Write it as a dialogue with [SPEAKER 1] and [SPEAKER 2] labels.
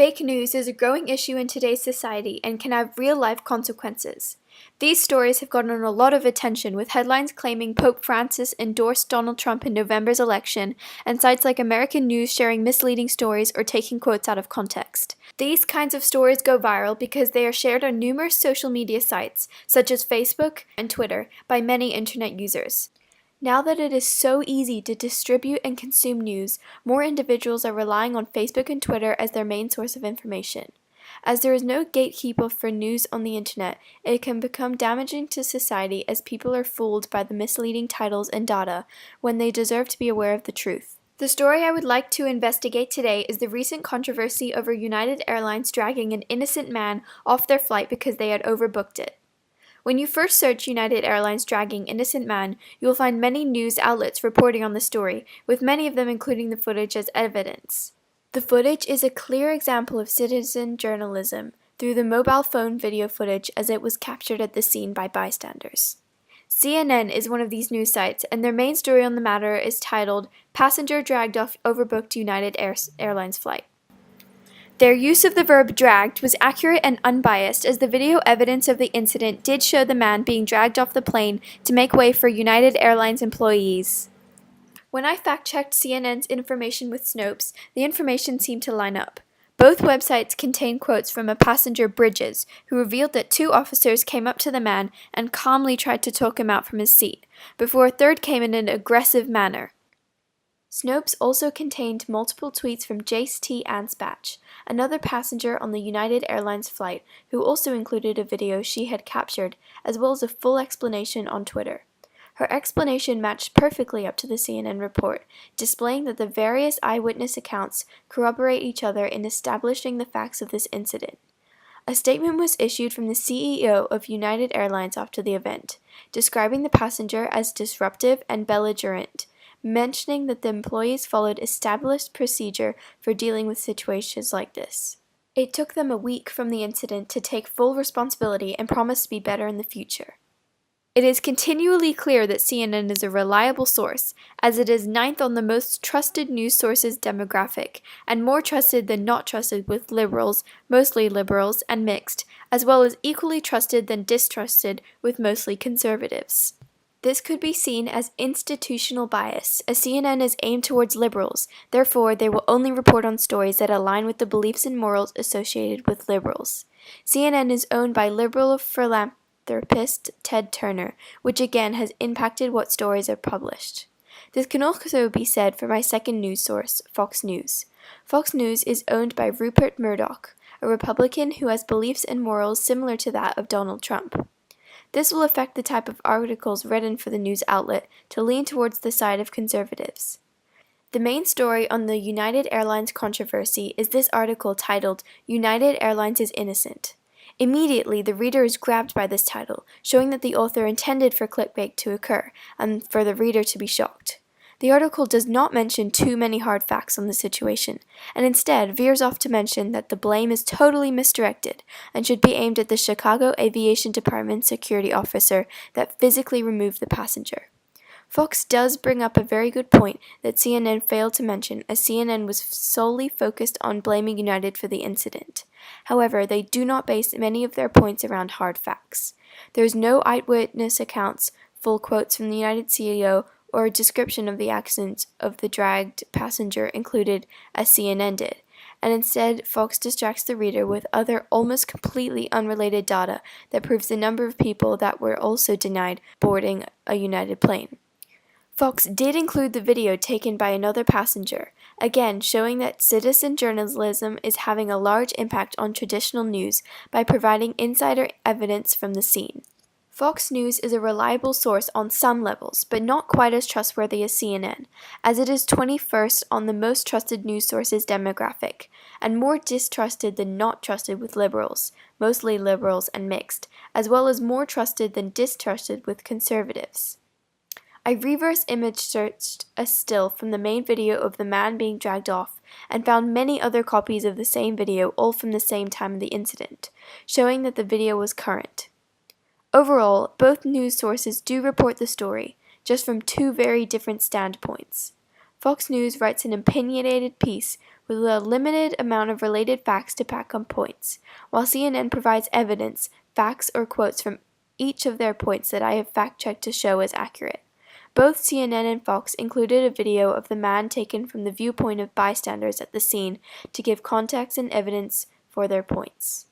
[SPEAKER 1] Fake news is a growing issue in today's society and can have real-life consequences. These stories have gotten a lot of attention, with headlines claiming Pope Francis endorsed Donald Trump in November's election, and sites like American News sharing misleading stories or taking quotes out of context. These kinds of stories go viral because they are shared on numerous social media sites, such as Facebook and Twitter, by many internet users. Now that it is so easy to distribute and consume news, more individuals are relying on Facebook and Twitter as their main source of information. As there is no gatekeeper for news on the internet, it can become damaging to society as people are fooled by the misleading titles and data when they deserve to be aware of the truth. The story I would like to investigate today is the recent controversy over United Airlines dragging an innocent man off their flight because they had overbooked it. When you first search United Airlines dragging innocent man, you will find many news outlets reporting on the story, with many of them including the footage as evidence. The footage is a clear example of citizen journalism through the mobile phone video footage as it was captured at the scene by bystanders. CNN is one of these news sites, and their main story on the matter is titled, "Passenger Dragged Off Overbooked United Airlines Flight." Their use of the verb dragged was accurate and unbiased, as the video evidence of the incident did show the man being dragged off the plane to make way for United Airlines employees. When I fact-checked CNN's information with Snopes, the information seemed to line up. Both websites contain quotes from a passenger, Bridges, who revealed that two officers came up to the man and calmly tried to talk him out from his seat, before a third came in an aggressive manner. Snopes also contained multiple tweets from Jace T. Anspach, another passenger on the United Airlines flight, who also included a video she had captured, as well as a full explanation on Twitter. Her explanation matched perfectly up to the CNN report, displaying that the various eyewitness accounts corroborate each other in establishing the facts of this incident. A statement was issued from the CEO of United Airlines after the event, describing the passenger as disruptive and belligerent, mentioning that the employees followed established procedure for dealing with situations like this. It took them a week from the incident to take full responsibility and promise to be better in the future. It is continually clear that CNN is a reliable source, as it is ninth on the most trusted news sources demographic, and more trusted than not trusted with liberals, mostly liberals, and mixed, as well as equally trusted than distrusted with mostly conservatives. This could be seen as institutional bias, as CNN is aimed towards liberals, therefore they will only report on stories that align with the beliefs and morals associated with liberals. CNN is owned by liberal philanthropist Ted Turner, which again has impacted what stories are published. This can also be said for my second news source, Fox News. Fox News is owned by Rupert Murdoch, a Republican who has beliefs and morals similar to that of Donald Trump. This will affect the type of articles written for the news outlet to lean towards the side of conservatives. The main story on the United Airlines controversy is this article titled, "United Airlines is Innocent." Immediately, the reader is grabbed by this title, showing that the author intended for clickbait to occur and for the reader to be shocked. The article does not mention too many hard facts on the situation, and instead veers off to mention that the blame is totally misdirected and should be aimed at the Chicago Aviation Department security officer that physically removed the passenger. Fox does bring up a very good point that CNN failed to mention, as CNN was solely focused on blaming United for the incident. However, they do not base many of their points around hard facts. There is no eyewitness accounts, full quotes from the United CEO, or a description of the actions of the dragged passenger included as CNN did, and instead Fox distracts the reader with other almost completely unrelated data that proves the number of people that were also denied boarding a United plane. Fox did include the video taken by another passenger, again showing that citizen journalism is having a large impact on traditional news by providing insider evidence from the scene. Fox News is a reliable source on some levels, but not quite as trustworthy as CNN, as it is 21st on the most trusted news sources demographic, and more distrusted than not trusted with liberals, mostly liberals and mixed, as well as more trusted than distrusted with conservatives. I reverse image searched a still from the main video of the man being dragged off, and found many other copies of the same video, all from the same time of the incident, showing that the video was current. Overall, both news sources do report the story, just from two very different standpoints. Fox News writes an opinionated piece with a limited amount of related facts to pack on points, while CNN provides evidence, facts, or quotes from each of their points that I have fact-checked to show as accurate. Both CNN and Fox included a video of the man taken from the viewpoint of bystanders at the scene to give context and evidence for their points.